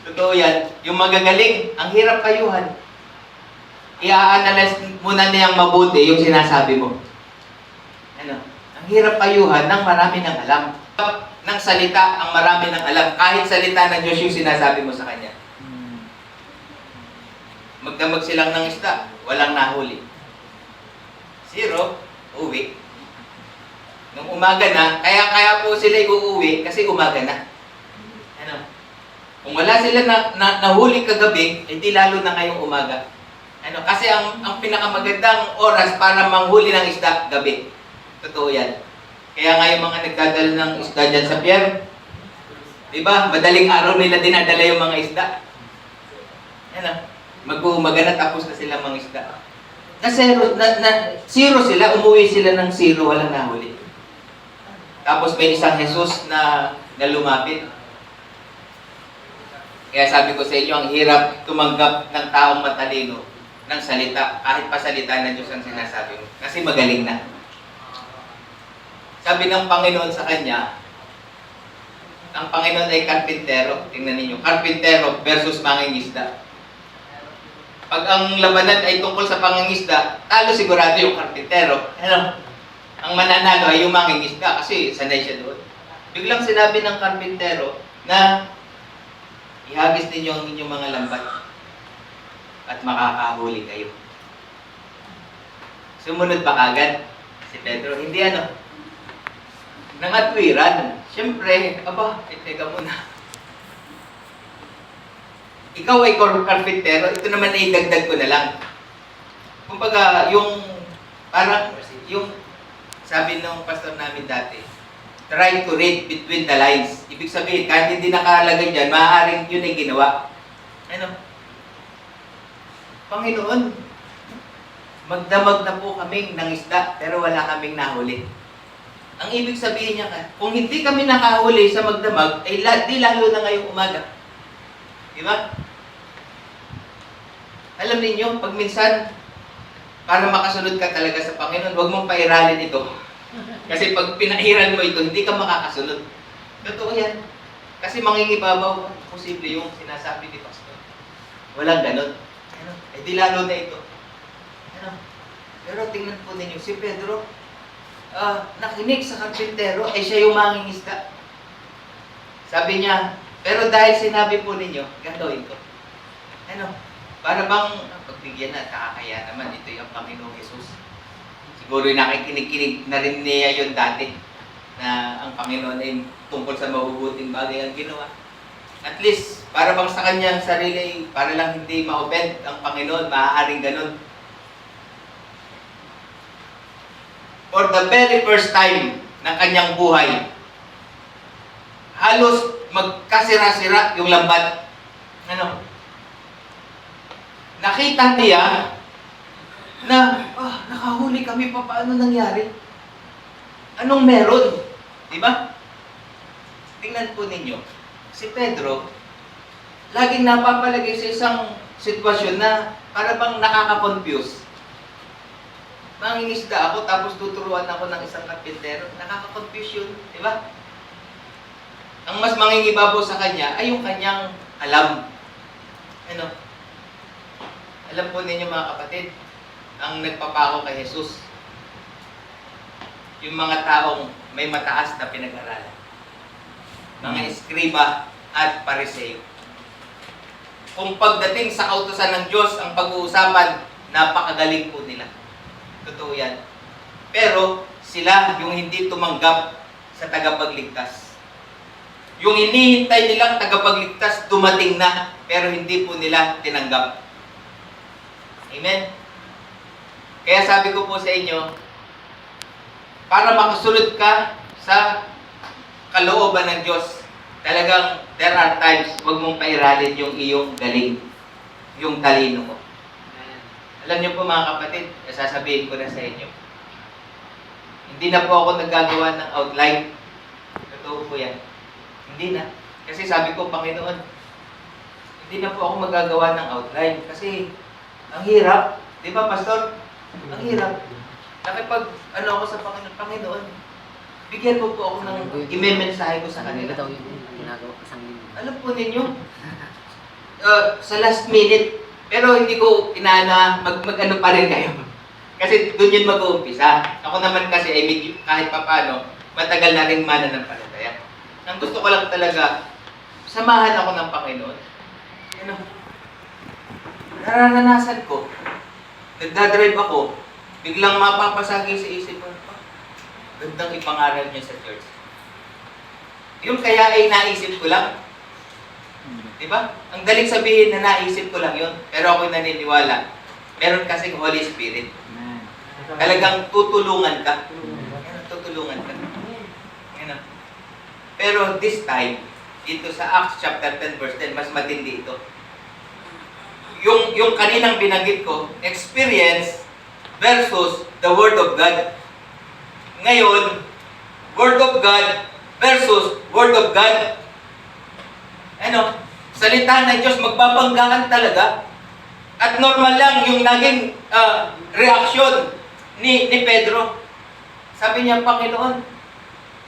Totoo yan. Yung magagaling, ang hirap payuhan. I-analyze muna niyang mabuti yung sinasabi mo. Ang hirap payuhan ng marami ng alam. Ng salita, ang marami ng alam. Kahit salita ng Diyos yung sinasabi mo sa kanya. Magdamag silang ng isda, walang nahuli. 0, uwi. Nung umaga na, kaya po sila uuwi kasi umaga na. Kung wala sila nahuli kagabi, hindi lalo na ngayong umaga. Kasi ang pinakamagandang oras para manghuli ng isda, gabi. Totoo yan. Kaya nga yung mga nagdadala ng isda dyan sa pier, diba? Madaling araw nila dinadala yung mga isda. Mag-uumaga na tapos na sila mga isda. Zero sila, umuwi sila ng 0, walang nahuli. Tapos may isang Jesus na lumapit. Kaya sabi ko sa inyo, ang hirap tumanggap ng taong matalino ng salita, kahit pa salita ng Diyos ang sinasabi mo. Kasi magaling na. Sabi ng Panginoon sa kanya, ang Panginoon ay karpintero. Tingnan ninyo, karpintero versus mangingisda. Pag ang labanan ay tungkol sa pangingisda, talo sigurado yung karpintero. Ang mananalo ay yung mangingisda kasi sanay siya doon. Biglang sinabi ng karpintero na ihagis ninyo ang inyong mga lambat at makakahuli kayo. Sumunod pa kagad si Pedro. Hindi nangatwiran. Siyempre, teka muna. Ikaw ay karpintero, ito naman ay dagdag ko na lang. Kumbaga, yung sabi ng pastor namin dati, try to read between the lines. Ibig sabihin, kahit hindi nakalagay dyan, maaaring yun ay ginawa. Panginoon, magdamag na po kaming ng isda, pero wala kaming nahuli. Ang ibig sabihin niya, kung hindi kami nakahuli sa magdamag, ay di lalo na ngayong umaga. Di ba? Alam niyo, pag minsan, para makasunod ka talaga sa Panginoon, huwag mong pairalin ito. Kasi pag pinairal mo ito, hindi ka makakasunod. Totoo yan. Kasi mangingibabaw, posible yung sinasabi ni Pastor. Walang ganun. Di lalo na ito. Pero tingnan po ninyo, si Pedro, nakinig sa karpintero, ay siya yung mangingisda. Sabi niya, pero dahil sinabi po ninyo, gagawin ko. Para bang pagbigyan na, kakakaya naman, ito yung Panginoong Jesus. Siguro nakikinig-kinig na rin niya yun dati, na ang Panginoon ay tungkol sa mabubuting bagay ang ginawa. At least, para bang sa kanyang sarili, para lang hindi ma-offend ang Panginoon, maaaring ganun. For the very first time ng kanyang buhay, halos magkasira-sira yung lambat. Nakita niya na, nakahuli kami pa, paano nangyari? Anong meron? Diba? Tingnan po ninyo, si Pedro, laging napapalagay sa isang sitwasyon na para bang nakaka-confuse. Mangingisda ako, tapos tuturuan ako ng isang karpintero. Nakaka-confuse yun, di ba? Ang mas mangingibabaw sa kanya ay yung kanyang alam. Alam po ninyo mga kapatid, ang nagpapako kay Jesus, yung mga taong may mataas na pinag-aralan. Mga eskriba at pariseo. Kung pagdating sa kautusan ng Diyos, ang pag-uusapan, napakagaling po nila. Totoo yan. Pero sila yung hindi tumanggap sa tagapagligtas. Yung hinihintay nilang tagapagligtas dumating na, pero hindi po nila tinanggap. Amen? Kaya sabi ko po sa inyo, para makasunod ka sa kalooban ng Diyos, talagang there are times, huwag mong pairalin yung iyong galing, yung talino mo. Alam niyo po mga kapatid, sasabihin ko na sa inyo, hindi na po ako naggagawa ng outline. Totoo po yan. Hindi na. Kasi sabi ko, Panginoon, hindi na po ako magagawa ng outline. Kasi ang hirap. Di ba, Pastor? Ang hirap. Nakipag, ako sa Panginoon, Panginoon, bigyan mo po ako ng i-mensahe ko sa kanila. Alam po ninyo, sa last minute, pero hindi ko inaana, mag-ano pa rin kayo. Kasi doon yun mag-uumpisa. Ako naman kasi ay medyo, kahit papano, matagal na rin mananampalataya. Ang gusto ko lang talaga, samahan ako ng Panginoon. Nararanasan ko, nagdadrive ako, biglang mapapasagay sa isip ko, gandang ipangaral niya sa church. Yung kaya ay naisip ko lang. Diba? Ang daling sabihin na naisip ko lang yun. Pero ako'y naniniwala. Meron kasing Holy Spirit. Talagang tutulungan ka. Tutulungan ka. Pero this time, dito sa Acts chapter 10 verse 10, mas matindi ito. Yung kaninang binanggit ko, experience versus the Word of God. Ngayon, Word of God versus Word of God. Salita ng Diyos, magbabanggaan talaga. At normal lang yung naging reaksyon ni Pedro. Sabi niya, Panginoon,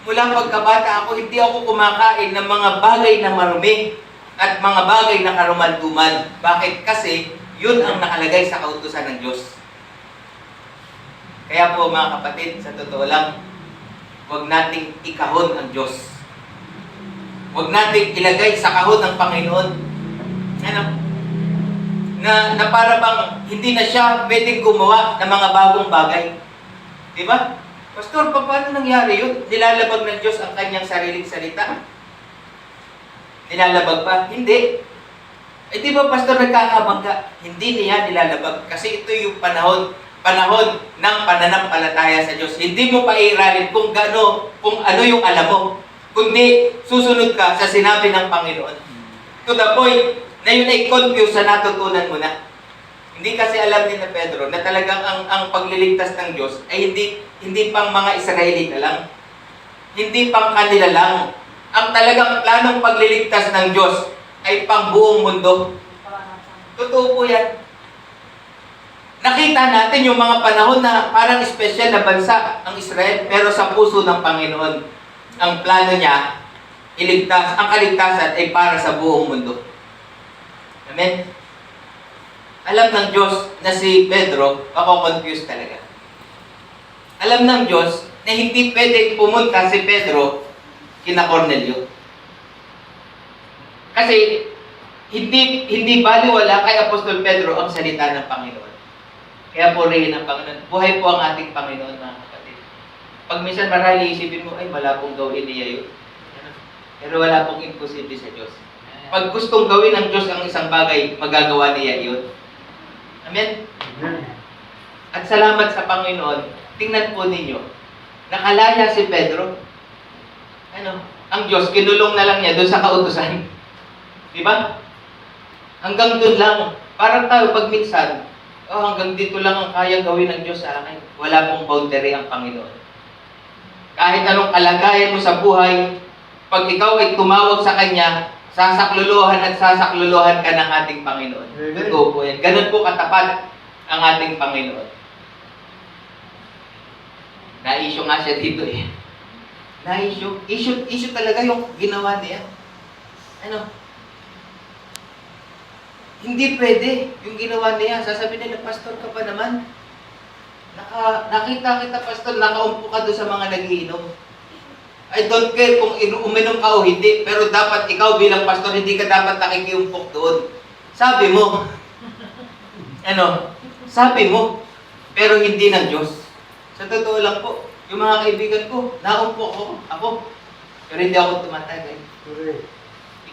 mula pagkabata ako, hindi ako kumakain ng mga bagay na marumi at mga bagay na karumalduman. Bakit? Kasi yun ang nakalagay sa kautusan ng Diyos. Kaya po mga kapatid, sa totoo lang, huwag nating ikahon ang Diyos. Huwag nating ilagay sa kahon ng Panginoon Ano? Na para bang hindi na siya pwedeng gumawa ng mga bagong bagay. Di ba? Pastor, paano nangyari yun? Nilalabag ng Diyos ang kanyang sariling salita? Nilalabag ba? Hindi. Eh di ba, Pastor, nagkakabangga? Hindi niya nilalabag. Kasi ito yung panahon ng pananampalataya sa Diyos. Hindi mo pa iiralin kung ano yung alam mo. Kundi susunod ka sa sinabi ng Panginoon. To the point na yun ay confused sa natutunan mo na. Hindi kasi alam ni na Pedro na talagang ang pagliligtas ng Diyos ay hindi pang mga Israelita lang. Hindi pang kanila lang. Ang talagang planong pagliligtas ng Diyos ay pang buong mundo. Totoo po yan. Nakita natin yung mga panahon na parang espesyal na bansa ang Israel, pero sa puso ng Panginoon, ang plano niya, ang kaligtasan ay para sa buong mundo. Amen? Alam ng Diyos na si Pedro, confused talaga. Alam ng Diyos na hindi pwedeng pumunta si Pedro kina Cornelio. Kasi hindi baliwala kay Apostol Pedro ang salita ng Panginoon. Kaya purihin ang Panginoon. Buhay po ang ating Panginoon, mga kapatid. Pag minsan marahil isipin mo, ay wala pong gawin niya yun. Pero wala pong imposible sa Diyos. Pag gustong gawin ng Diyos ang isang bagay, magagawa niya yun. Amen? At salamat sa Panginoon, tingnan po ninyo, nakalaya si Pedro. Ang Diyos, kinulong na lang niya doon sa kautusan. Di ba? Hanggang doon lang. Parang tayo pag minsan, hanggang dito lang ang kayang gawin ng Diyos sa akin. Wala pong boundary ang Panginoon. Kahit anong kalagayan mo sa buhay, pag ikaw ay tumawag sa Kanya, sasakluluhan ka ng ating Panginoon. Totoo po yan. Ganun po katapat ang ating Panginoon. Na-issue nga siya dito eh. Na-issue. Issue talaga yung ginawa niya. Hindi pwede yung ginawa niya. Sasabihin nila, Pastor ka pa naman. Nakita kita, Pastor, nakaumpo ka doon sa mga nagiinom. I don't care kung uminom ka o hindi, pero dapat ikaw bilang pastor, hindi ka dapat nakikiumpok doon. Sabi mo. Sabi mo. Pero hindi ng Diyos. Sa totoo lang po, yung mga kaibigan ko, naumpok ako. Pero hindi ako tumatagay.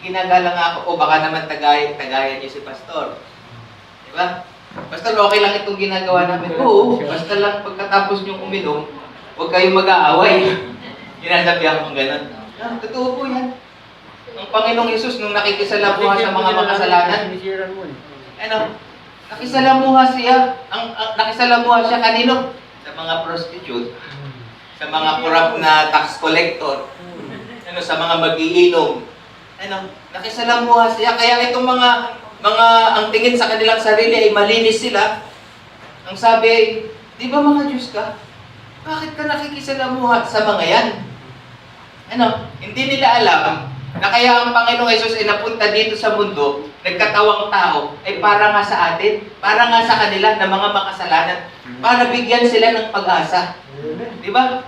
Ikinagalang ako, baka naman tagayan niyo si pastor. Diba? Pastor, okay lang itong ginagawa namin. Oo, basta lang pagkatapos niyong uminom, huwag kayong mag-aaway. Ginasabihan kong gano'n. Totoo po yan. Ang Panginoong Yesus, nung nakikisalamuha sa mga makasalanan, nakisalamuha siya kanino? Sa mga prostitute, sa mga corrupt na tax collector, sa mga mag-iinom. Nakisalamuha siya. Kaya itong mga ang tingin sa kanilang sarili ay malinis sila. Ang sabi, di ba mga Diyos ka? Bakit ka nakikisalamuha sa mga yan? Hindi nila alam na kaya ang Panginoong Yesus ay napunta dito sa mundo, nagkatawang tao, ay para nga sa atin, para nga sa kanila na mga makasalanan, para bigyan sila ng pag-asa. Di ba?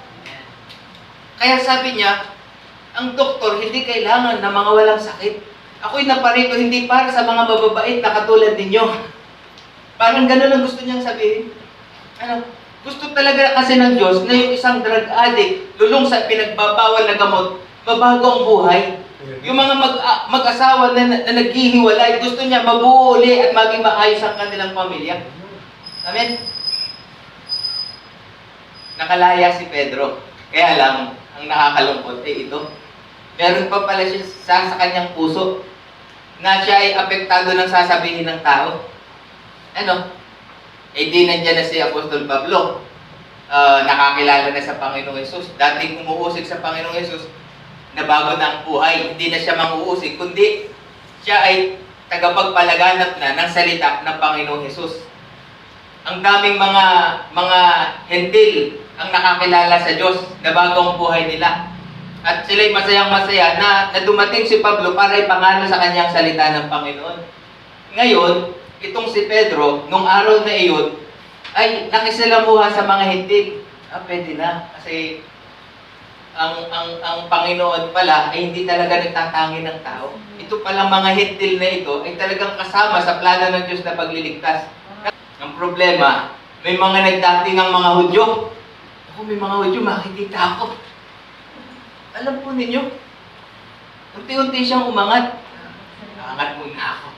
Kaya sabi niya, ang doktor hindi kailangan ng mga walang sakit. Ako'y naparito hindi para sa mga mababait na katulad ninyo. Parang gano'n ang gusto niyang sabihin. Gusto talaga kasi ng Diyos na yung isang drug addict, lulong sa pinagbabawal na gamot, mabago ang buhay. Yung mga mag-asawa na naghihiwalay, gusto niya mabuo uli at maging maayos ang kanilang pamilya. Amen? Nakalaya si Pedro. Kaya lang, ang nakakalungkot ay ito. Meron pa pala siya sa kanyang puso na siya ay apektado ng sasabihin ng tao. Di nandiyan na si Apostol Pablo. Nakakilala na sa Panginoong Yesus. Dating umuusig sa Panginoong Yesus, nabago na ang buhay. Hindi na siya manguusig, kundi siya ay tagapagpalaganap na ng salita ng Panginoong Yesus. Ang daming mga hentil ang nakakilala sa Diyos, nabago ang buhay nila. At sila'y masayang-masaya na dumating si Pablo para ipangalo sa kanyang salita ng Panginoon. Ngayon, itong si Pedro, nung araw na iyon, ay nakisalamuha sa mga hentil. Pwede na. Kasi ang Panginoon pala ay hindi talaga nagtatangi ng tao. Ito ito palang mga hentil na ito ay talagang kasama sa plano ng Diyos na pagliligtas. Ang problema, may mga nagdating ang mga Hudyo. Ako, may mga Hudyo, makikita ako. Alam po ninyo, unti-unti siyang umangat. Angat muna ako.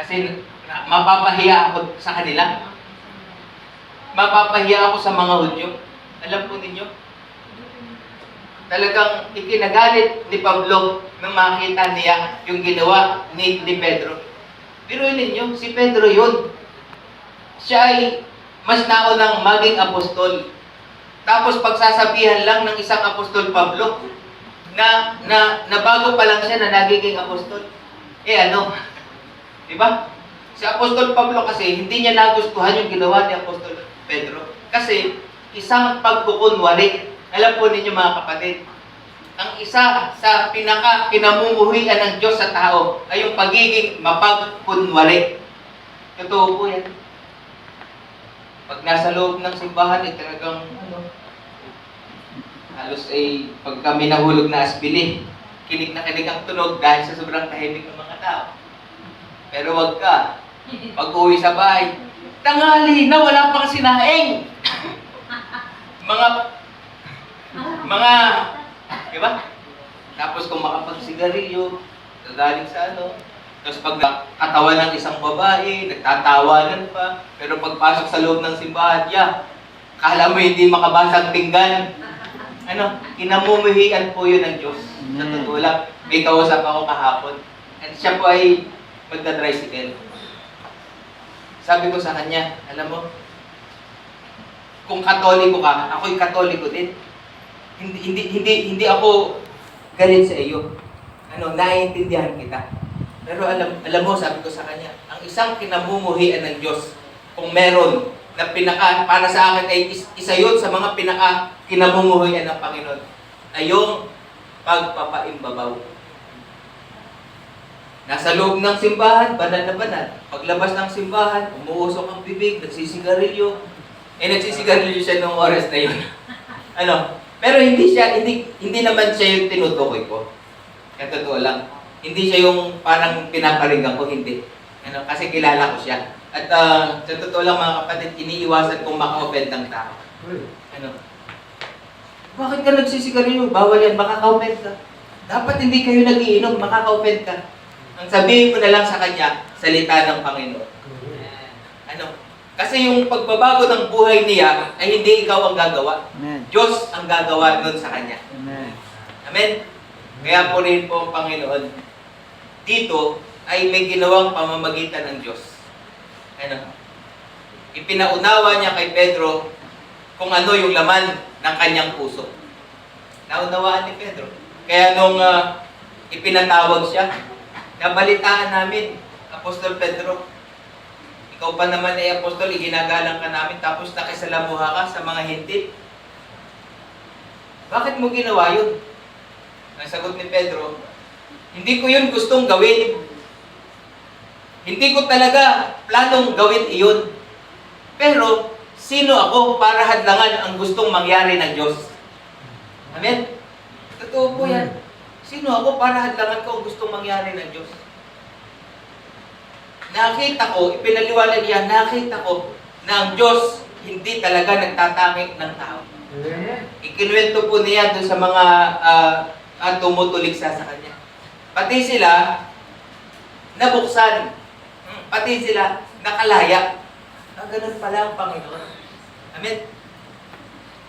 Kasi mapapahiya ako sa kanila. Mapapahiya ako sa mga Hudyo. Alam po ninyo, talagang ikinagalit ni Pablo nang makita niya yung ginawa ni Pedro. Pero ninyo, si Pedro yun. Siya ay mas naunang maging apostol. Tapos pagsasabihan lang ng isang apostol Pablo na bago pa lang siya na nagiging apostol. Ano? Diba? Si Apostol Pablo kasi hindi niya nagustuhan yung ginawa ni Apostol Pedro. Kasi isang pagkukunwari. Alam po ninyo mga kapatid, ang isa sa pinamumuhian ng Diyos sa tao ay yung pagiging mapagkunwari. Totoo po yan. Pag nasa loob ng simbahan, talagang halos ay pag kami nahulog na asbili, kinig na kinig ang tunog dahil sa sobrang tahimik ng mga tao. Pero wag ka. Pag uwi sa bahay, tanghali na wala pang sinaing. Mga, di ba? Tapos kung makapagsigarilyo, gagaling sa ano. Tapos pag katawan ng isang babae, nagtatawanan pa. Pero pagpasok sa loob ng simbahan, kala mo hindi makabasag pinggan. Kinamumuhian po yun ng Diyos. Sa totoo lang, may kausap ako kahapon. At siya po ay magda-tricycle. Sabi ko sa kanya, alam mo, kung Katoliko ka, ako'y Katoliko din. Hindi ako galit sa iyo. Naiintindihan kita. Pero alam mo, sabi ko sa kanya, ang isang kinamumuhian ng Diyos, kung meron na para sa akin ay isa yun sa mga kinamumuhian ng Panginoon, ay yung pagpapaimbabaw. Nasa loob ng simbahan, banal na banal. Paglabas ng simbahan, umuusok ang bibig, nagsisigarilyo. Nagsisigarilyo siya noong oras na yun. Pero hindi naman siya yung tinutukoy ko. Kaya totoo lang. Hindi siya yung parang pinaparinggan ko, hindi. Kasi kilala ko siya. At sa totoo lang mga kapatid, iniiwasan kong maka-offend ng tao. Bakit ka nagsisigarilyo? Bawal yan, makaka-offend ka. Dapat hindi kayo nag-iinom, makaka-offend ka. Ang sabihin mo na lang sa kanya, salita ng Panginoon. Kasi yung pagbabago ng buhay niya ay hindi ikaw ang gagawa. Amen. Diyos ang gagawa nun sa kanya. Amen. Amen? Kaya po rin po ang Panginoon, dito ay may ginawang pamamagitan ng Diyos. Ipinaunawa niya kay Pedro kung ano yung laman ng kanyang puso. Naunawaan ni Pedro. Kaya nung ipinatawag siya, nabalitaan namin, Apostol Pedro, ikaw pa naman ay apostol, iginagalang ka namin, tapos nakisalamuha ka sa mga hentil. Bakit mo ginawa yun? Ang sagot ni Pedro, hindi ko yun gustong gawin. Hindi ko talaga planong gawin iyon. Pero, sino ako para hadlangan ang gustong mangyari ng Diyos? Amen? Totoo po yan. Sino ako para hadlangan ko ang gustong mangyari ng Diyos? Nakita ko, ipinaliwanag niya, nakita ko na ang Diyos hindi talaga nagtatakik ng tao. Ikinuwento po niya doon sa mga tumutuligsa sa kanya. Pati sila nabuksan. Pati sila nakalaya. Ganun pala ang Panginoon. Amen?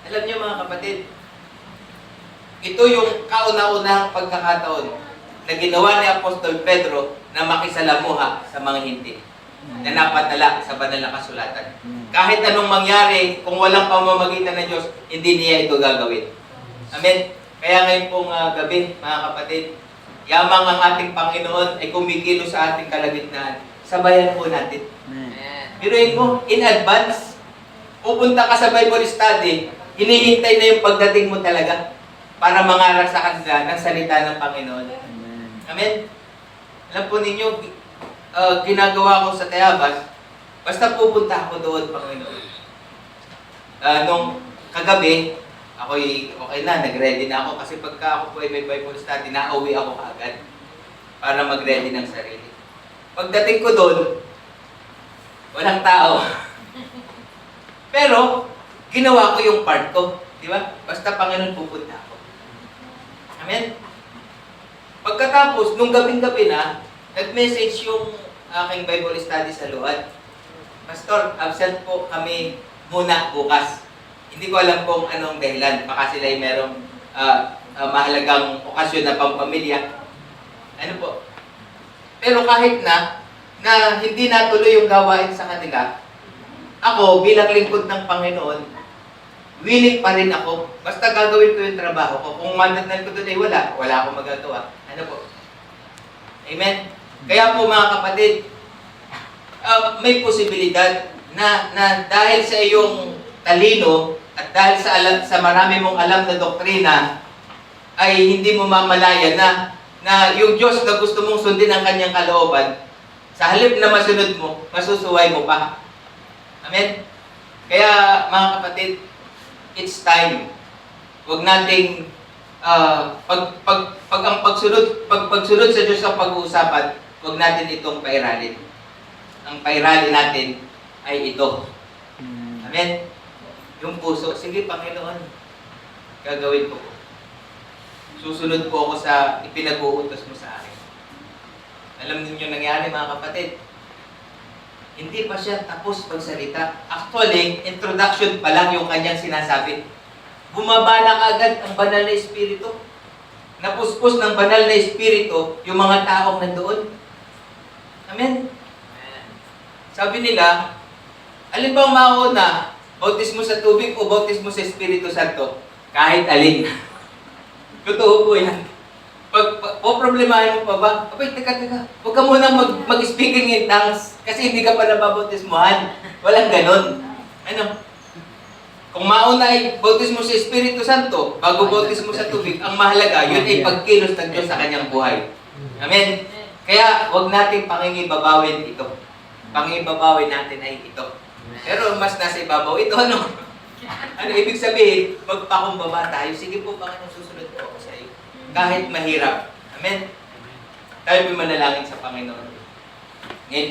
Alam niyo mga kapatid, ito yung kauna-unahang pagkakataon na ginawa ni Apostol Pedro na makisalamuha sa mga hindi na napadala sa banal na kasulatan. Kahit anong mangyari, kung walang pamamagitan ng Diyos, hindi niya ito gagawin. Amen? Kaya ngayon pong gabi, mga kapatid, yamang ang ating Panginoon ay kumikilo sa ating kalagitnaan. Sabayan po natin. Biruin mo, in advance, pupunta ka sa Bible study, hinihintay na yung pagdating mo talaga para mangaral sa kanila ng salita ng Panginoon. Amen? Alam po ninyo, ginagawa ko sa Tayabas, basta pupunta ako doon, Panginoon. Nung kagabi, ako'y okay na, nag-ready na ako kasi pagka ako po ay may Bible study, nauwi ako kaagad. para mag-ready ng sarili. Pagdating ko doon, walang tao. Pero, ginawa ko yung part ko. Di ba? Basta Panginoon, pupunta ako. Amen? Pagkatapos, nung gabing-gabi na, nag-message yung aking Bible study sa Luan. Pastor, absent po kami muna bukas. Hindi ko alam kung anong dahilan. Baka sila ay merong mahalagang okasyon na pampamilya. Ano po? Pero kahit na hindi natuloy yung gawain sa kanila, ako bilang lingkod ng Panginoon, willing pa rin ako. Basta gagawin ko yung trabaho ko. Kung mandatnan ko doon ay wala akong magagawa. Ano po? Amen? Kaya po mga kapatid, may posibilidad na dahil sa iyong talino at dahil sa marami mong alam na doktrina, ay hindi mo mamalayan na yung Diyos na gusto mong sundin ang kanyang kalooban, sa halip na masunod mo, masusuway mo pa. Amen? Kaya mga kapatid, it's time. Huwag nating pagsunod sa Diyos ang pag-uusapan, huwag natin itong pairalin. Ang pairalin natin ay ito. Amen? Yung puso, sige Panginoon, gagawin ko. Susunod po ako sa ipinag-uutos mo sa akin. Alam niyo nangyari mga kapatid, hindi pa siya tapos magsalita. Actually, introduction pa lang yung kanyang sinasabi. Bumaba na agad ang banal na espiritu. Napuspos ng banal na espiritu yung mga taong nandoon. Amen? Sabi nila, alin bang mauna? Bautismo sa tubig o bautismo sa Espiritu Santo? Kahit alin. Totoo po yan. Problemahin mo pa ba? Abay, teka. Huwag ka munang mag-speaking in tongues kasi hindi ka pa nababautismohan. Walang ganon. Ano? Kung mauna ay bautismo sa Espiritu Santo, bago bautismo sa tubig, ang mahalaga, yun ay pagkilos ng Diyos sa kanyang buhay. Amen? Kaya, huwag nating pangingibabawin ito. Pangingibabawin natin ay ito. Pero mas nasa ibabaw ito, ano? Ano ibig sabihin? Magpakumbaba tayo. Sige po, Panginoon, susunod po ako sa iyo. Kahit mahirap. Amen? Tayo po manalangin sa Panginoon. Ngayon po,